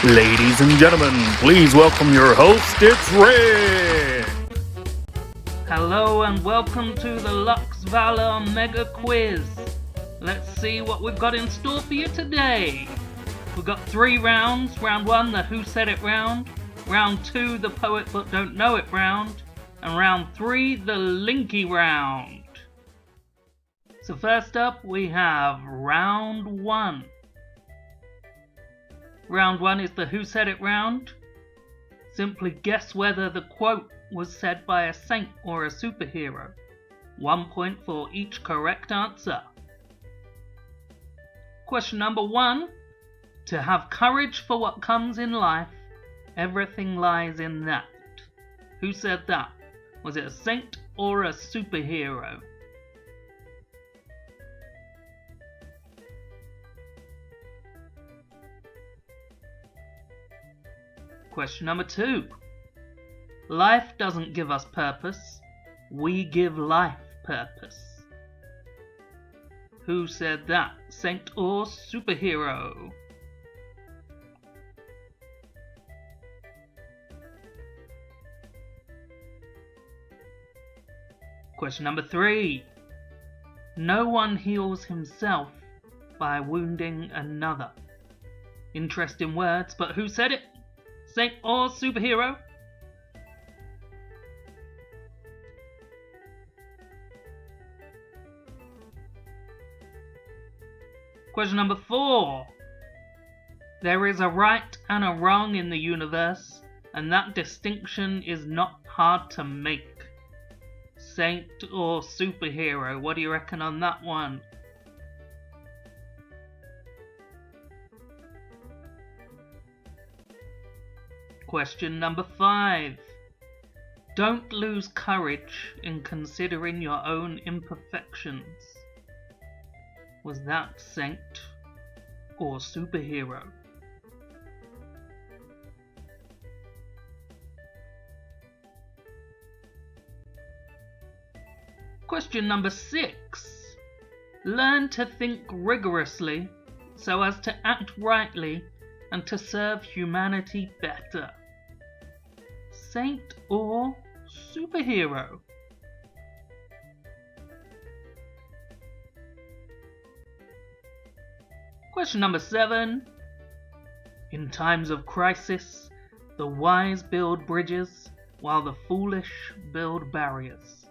Ladies and gentlemen, please welcome your host, it's Red! Hello and welcome to the Lux Valour Mega Quiz. Let's see what we've got in store for you today. We've got 3 rounds. Round 1, the Who Said It round. Round 2, the Poet But Don't Know It round. And round 3, the Linky round. So first up, we have round 1. Round 1 is the Who Said It round. Simply guess whether the quote was said by a saint or a superhero. 1 point for each correct answer. Question number 1. To have courage for what comes in life, everything lies in that. Who said that? Was it a saint or a superhero? Question number 2. Life doesn't give us purpose, we give life purpose. Who said that? Saint or superhero? Question number 3. No one heals himself by wounding another. Interesting words, but who said it? Saint or superhero? Question number 4. There is a right and a wrong in the universe, and that distinction is not hard to make. Saint or superhero? What do you reckon on that one? Question number 5. Don't lose courage in considering your own imperfections. Was that saint or superhero? Question number 6. Learn to think rigorously so as to act rightly and to serve humanity better. Saint or superhero? Question number 7. In times of crisis, the wise build bridges while the foolish build barriers.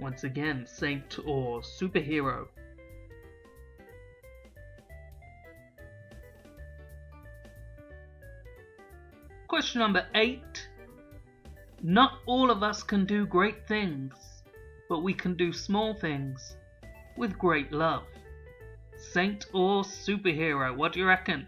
Once again, saint or superhero? Question number 8. Not all of us can do great things, but we can do small things with great love. Saint or superhero? What do you reckon?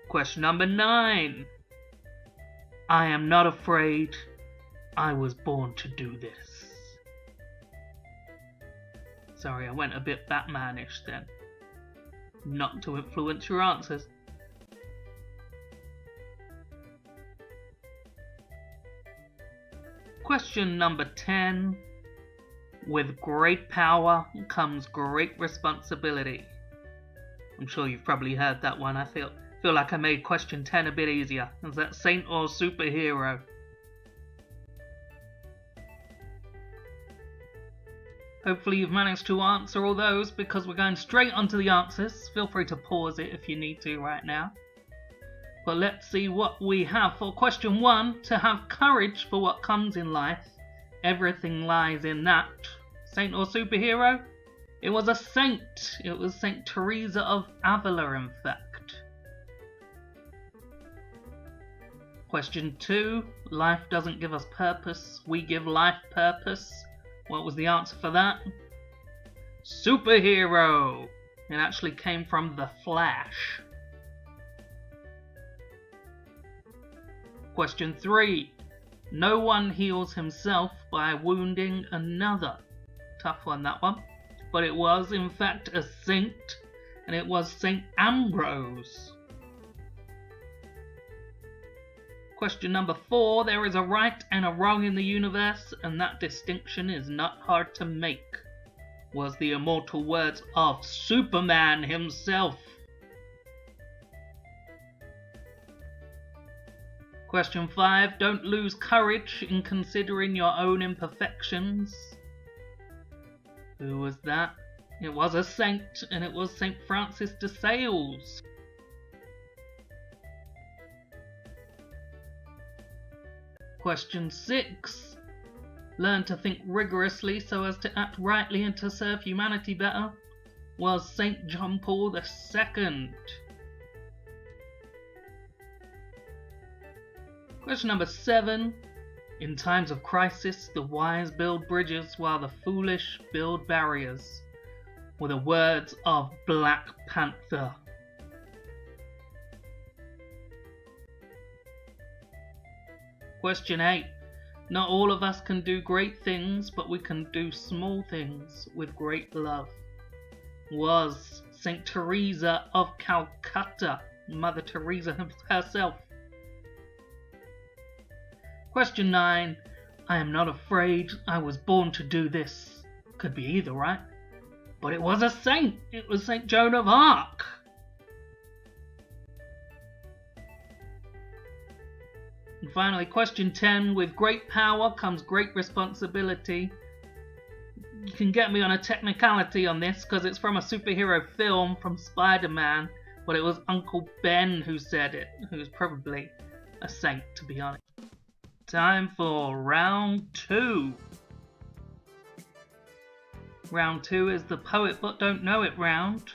Question number 9. I am not afraid. I was born to do this. Sorry, I went a bit Batmanish then. Not to influence your answers. Question number 10. With great power comes great responsibility. I'm sure you've probably heard that one. I feel like I made question 10 a bit easier. Is that saint or superhero? Hopefully you've managed to answer all those, because we're going straight onto the answers. Feel free to pause it if you need to right now. But let's see what we have for question 1. To have courage for what comes in life, everything lies in that. Saint or superhero? It was a saint. It was Saint Teresa of Avila, in fact. Question 2. Life doesn't give us purpose, we give life purpose. What was the answer for that? Superhero! It actually came from The Flash. Question 3. No one heals himself by wounding another. Tough one, that one. But it was, in fact, a saint, and it was Saint Ambrose. Question number 4. There is a right and a wrong in the universe, and that distinction is not hard to make, was the immortal words of Superman himself. Question 5. Don't lose courage in considering your own imperfections. Who was that? It was a saint, and it was St. Francis de Sales. Question 6. Learn to think rigorously so as to act rightly and to serve humanity better, was St. John Paul II. Question number 7. In times of crisis, the wise build bridges while the foolish build barriers, were the words of Black Panther. Question 8. Not all of us can do great things, but we can do small things with great love, was St. Teresa of Calcutta, Mother Teresa herself. Question 9. I am not afraid, I was born to do this. Could be either, right? But it was a saint. It was St. Joan of Arc. And finally, question 10. With great power comes great responsibility. You can get me on a technicality on this because it's from a superhero film from Spider-Man, but it was Uncle Ben who said it, who's probably a saint, to be honest. Time for round 2. Round 2 is the poet but don't know it round.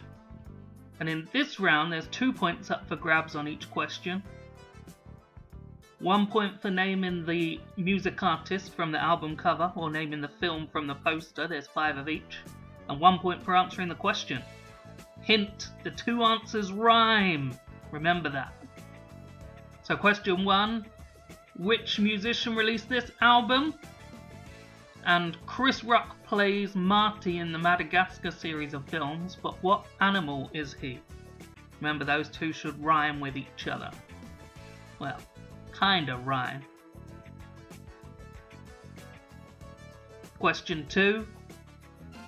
And in this round there's 2 points up for grabs on each question. 1 point for naming the music artist from the album cover or naming the film from the poster, there's 5 of each. And 1 point for answering the question. Hint, the 2 answers rhyme. Remember that. So question 1. Which musician released this album? And Chris Rock plays Marty in the Madagascar series of films, but what animal is he? Remember, those 2 should rhyme with each other. Well, kinda rhyme. Question 2.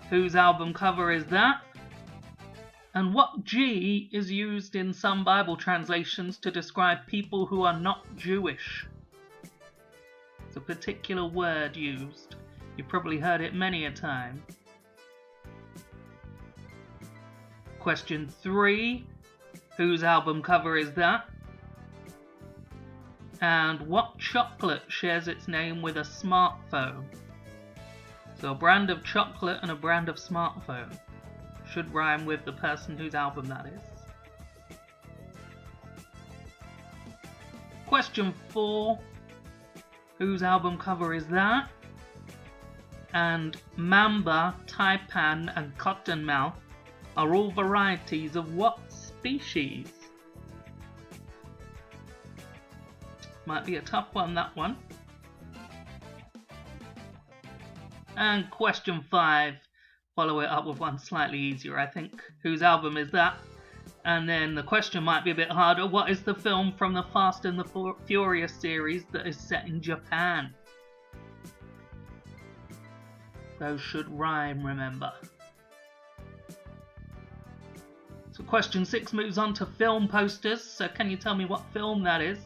Whose album cover is that? And what G is used in some Bible translations to describe people who are not Jewish? It's a particular word used. You've probably heard it many a time. Question 3. Whose album cover is that? And what chocolate shares its name with a smartphone? So a brand of chocolate and a brand of smartphone. Should rhyme with the person whose album that is. Question 4. Whose album cover is that? And Mamba, Taipan and Cottonmouth are all varieties of what species? Might be a tough one, that one. And question 5. Follow it up with one slightly easier, I think. Whose album is that? And then the question might be a bit harder. What is the film from the Fast and the Furious series that is set in Japan? Those should rhyme, remember. So question 6 moves on to film posters. So can you tell me what film that is?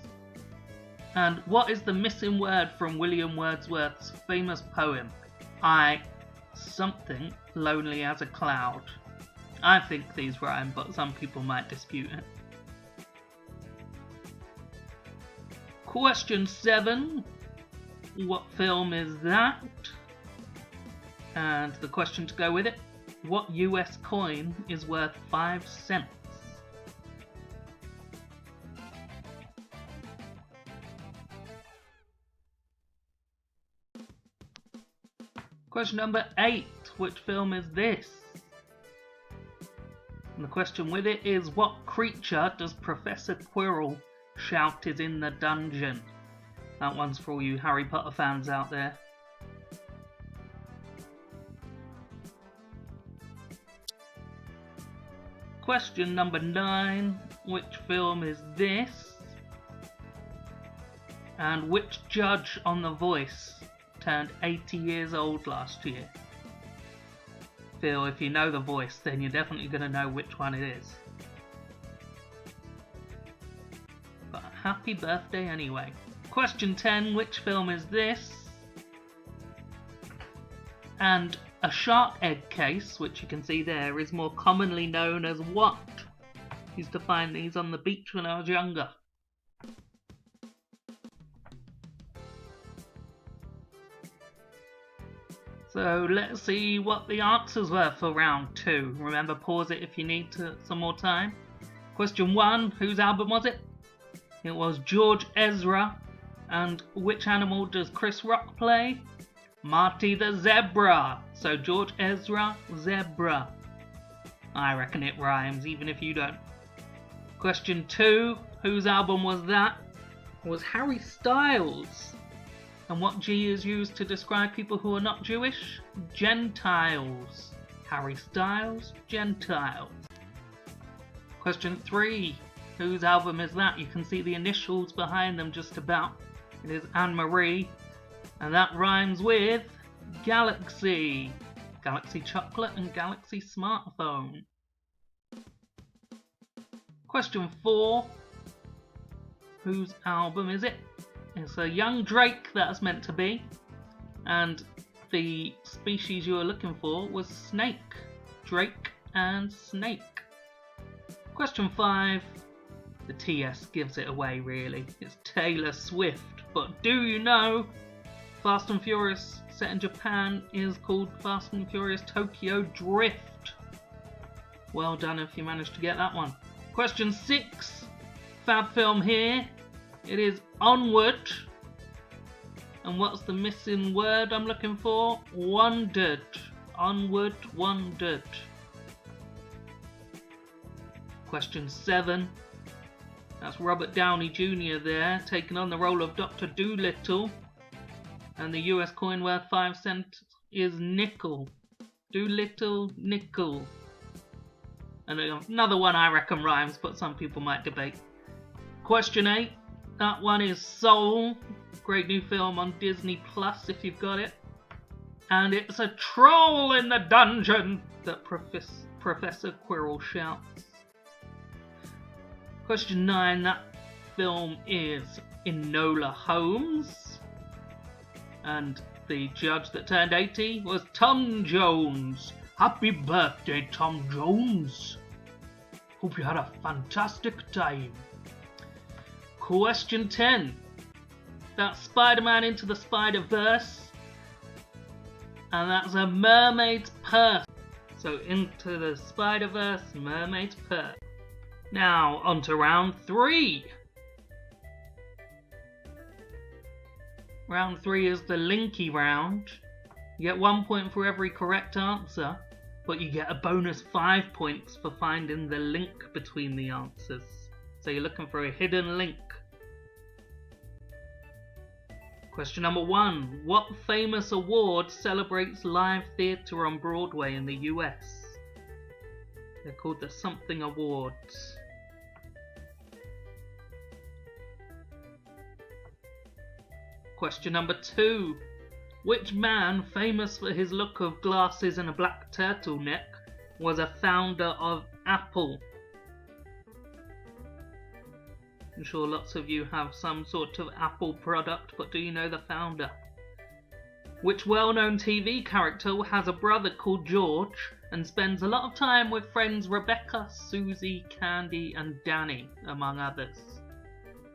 And what is the missing word from William Wordsworth's famous poem, I something lonely as a cloud? I think these rhyme, but some people might dispute it. Question 7. What film is that? And the question to go with it. What US coin is worth 5 cents? Question number 8. Which film is this? And the question with it is, what creature does Professor Quirrell shout is in the dungeon? That one's for all you Harry Potter fans out there. Question number 9. Which film is this? And which judge on The Voice turned 80 years old last year? Phil, if you know The Voice, then you're definitely going to know which one it is. But happy birthday anyway. Question 10, which film is this? And a shark egg case, which you can see there, is more commonly known as what? Used to find these on the beach when I was younger. So let's see what the answers were for round 2. Remember, pause it if you need some more time. Question 1, whose album was it? It was George Ezra. And which animal does Chris Rock play? Marty the Zebra. So George Ezra, Zebra. I reckon it rhymes, even if you don't. Question 2, whose album was that? It was Harry Styles. And what G is used to describe people who are not Jewish? Gentiles. Harry Styles, Gentiles. Question 3. Whose album is that? You can see the initials behind them just about. It is Anne-Marie. And that rhymes with Galaxy. Galaxy Chocolate and Galaxy Smartphone. Question 4. Whose album is it? It's a young Drake that's meant to be, and the species you were looking for was snake. Drake and snake. Question 5. The TS gives it away really. It's Taylor Swift, but do you know Fast and Furious set in Japan is called Fast and Furious Tokyo Drift? Well done if you managed to get that one. Question 6. Fab film here. It is Onward. And what's the missing word I'm looking for? Wondered. Onward, wondered. Question 7. That's Robert Downey Jr. there, taking on the role of Dr. Dolittle. And the US coin worth 5 cents is nickel. Dolittle, nickel. And another one I reckon rhymes, but some people might debate. Question 8. That one is Soul. Great new film on Disney Plus if you've got it. And it's a troll in the dungeon that Professor Quirrell shouts. Question 9. That film is Enola Holmes. And the judge that turned 80 was Tom Jones. Happy birthday, Tom Jones. Hope you had a fantastic time. Question 10. That's Spider-Man Into the Spider-Verse. And that's a mermaid's purse. So Into the Spider-Verse, mermaid's purse. Now, on to round 3. Round 3 is the linky round. You get 1 point for every correct answer, but you get a bonus 5 points for finding the link between the answers. So you're looking for a hidden link. Question number 1. What famous award celebrates live theatre on Broadway in the US? They're called the Something Awards. Question number 2. Which man, famous for his look of glasses and a black turtleneck, was a founder of Apple? I'm sure lots of you have some sort of Apple product, but do you know the founder? Which well-known TV character has a brother called George and spends a lot of time with friends Rebecca, Susie, Candy and Danny, among others?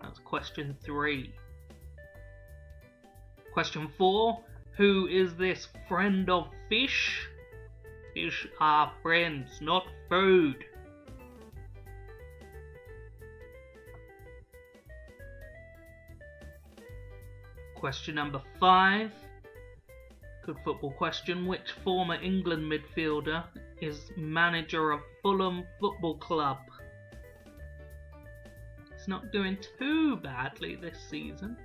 That's question 3. Question 4. Who is this friend of fish? Fish are friends, not food. Question number 5. Good football question. Which former England midfielder is manager of Fulham Football Club? It's not doing too badly this season.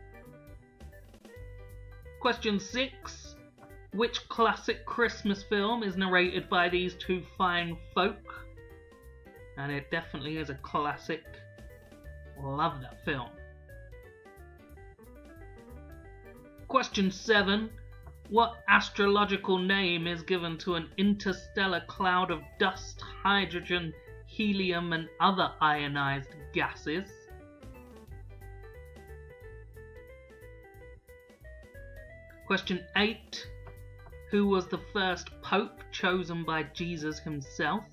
Question 6. Which classic Christmas film is narrated by these two fine folk? And it definitely is a classic. Love that film. Question 7. What astrological name is given to an interstellar cloud of dust, hydrogen, helium, and other ionized gases? Question 8. Who was the first pope chosen by Jesus himself?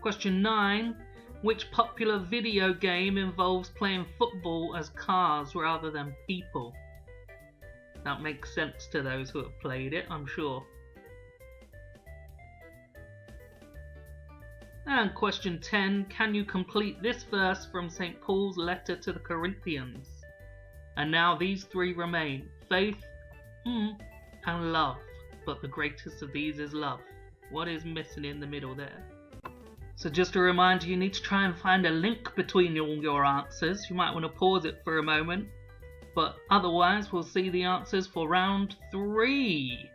Question 9. Which popular video game involves playing football as cars rather than people? That makes sense to those who have played it, I'm sure. And question 10. Can you complete this verse from St. Paul's letter to the Corinthians? And now these three remain: faith, and love. But the greatest of these is love. What is missing in the middle there? So just a reminder, you need to try and find a link between all your answers. You might want to pause it for a moment. But otherwise, we'll see the answers for round 3.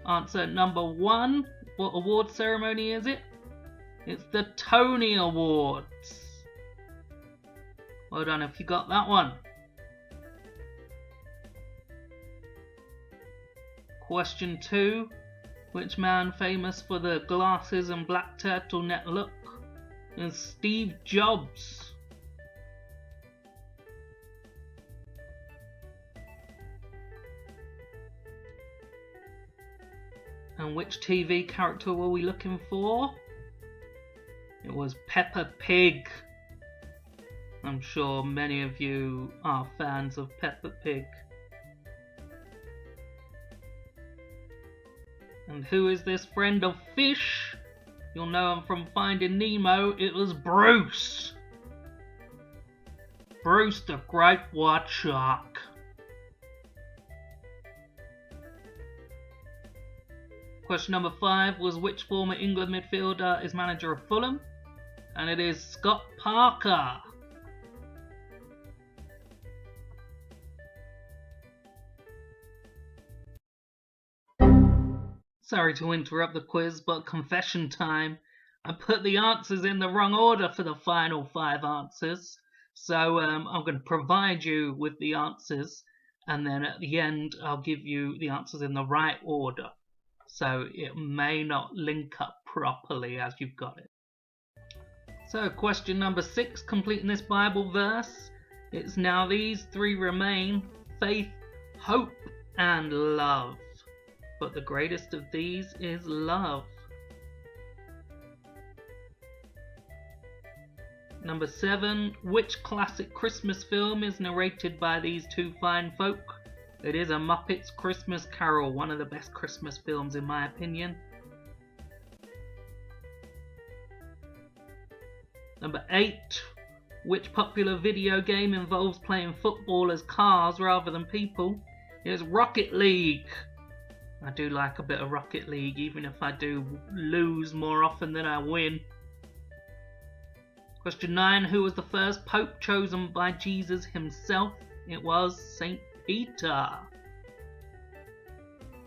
Answer number 1. What award ceremony is it? It's the Tony Awards. Well done if you got that one. Question 2. Which man famous for the glasses and black turtleneck look is Steve Jobs? And which TV character were we looking for? It was Peppa Pig. I'm sure many of you are fans of Peppa Pig. And who is this friend of fish? You'll know him from Finding Nemo. It was Bruce. Bruce the Great White Shark. Question number 5 was which former England midfielder is manager of Fulham? And it is Scott Parker. Sorry to interrupt the quiz, but confession time. I put the answers in the wrong order for the final 5 answers. So I'm going to provide you with the answers, and then at the end I'll give you the answers in the right order. So it may not link up properly as you've got it. So question number 6, completing this Bible verse. It's now these 3 remain: faith, hope, and love. But the greatest of these is love. Number 7, which classic Christmas film is narrated by these 2 fine folk? It is A Muppet's Christmas Carol, one of the best Christmas films in my opinion. Number 8, which popular video game involves playing football as cars rather than people? It is Rocket League. I do like a bit of Rocket League, even if I do lose more often than I win. Question 9, who was the first pope chosen by Jesus himself? It was St. Peter.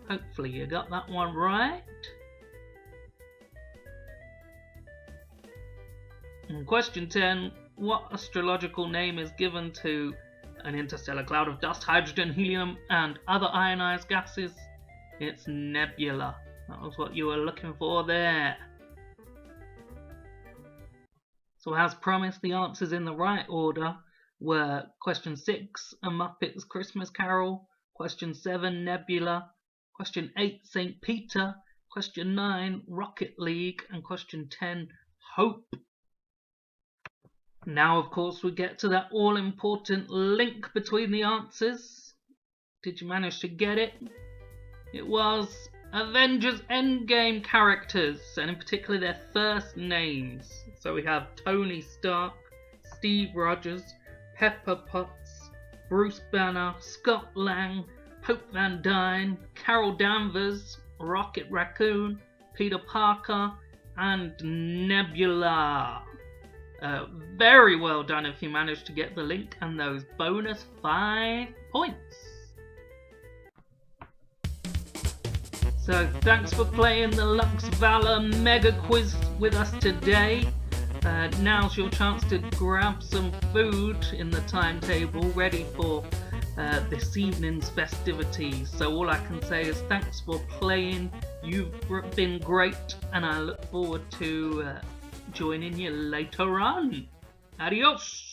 Hopefully you got that one right. And question 10, what astrological name is given to an interstellar cloud of dust, hydrogen, helium, and other ionized gases? It's nebula. That was what you were looking for there. So as promised, the answers in the right order were question 6, A Muppet's Christmas Carol, question 7, Nebula, question 8, St. Peter, question 9, Rocket League, and question 10, Hope. Now, of course, we get to that all-important link between the answers. Did you manage to get it? It was Avengers Endgame characters, and in particular their first names. So we have Tony Stark, Steve Rogers, Pepper Potts, Bruce Banner, Scott Lang, Hope Van Dyne, Carol Danvers, Rocket Raccoon, Peter Parker, and Nebula. Very well done if you managed to get the link and those bonus 5 points. So thanks for playing the Lux Valour Mega Quiz with us today. Now's your chance to grab some food in the timetable ready for this evening's festivities. So all I can say is thanks for playing. You've been great, and I look forward to joining you later on. Adios!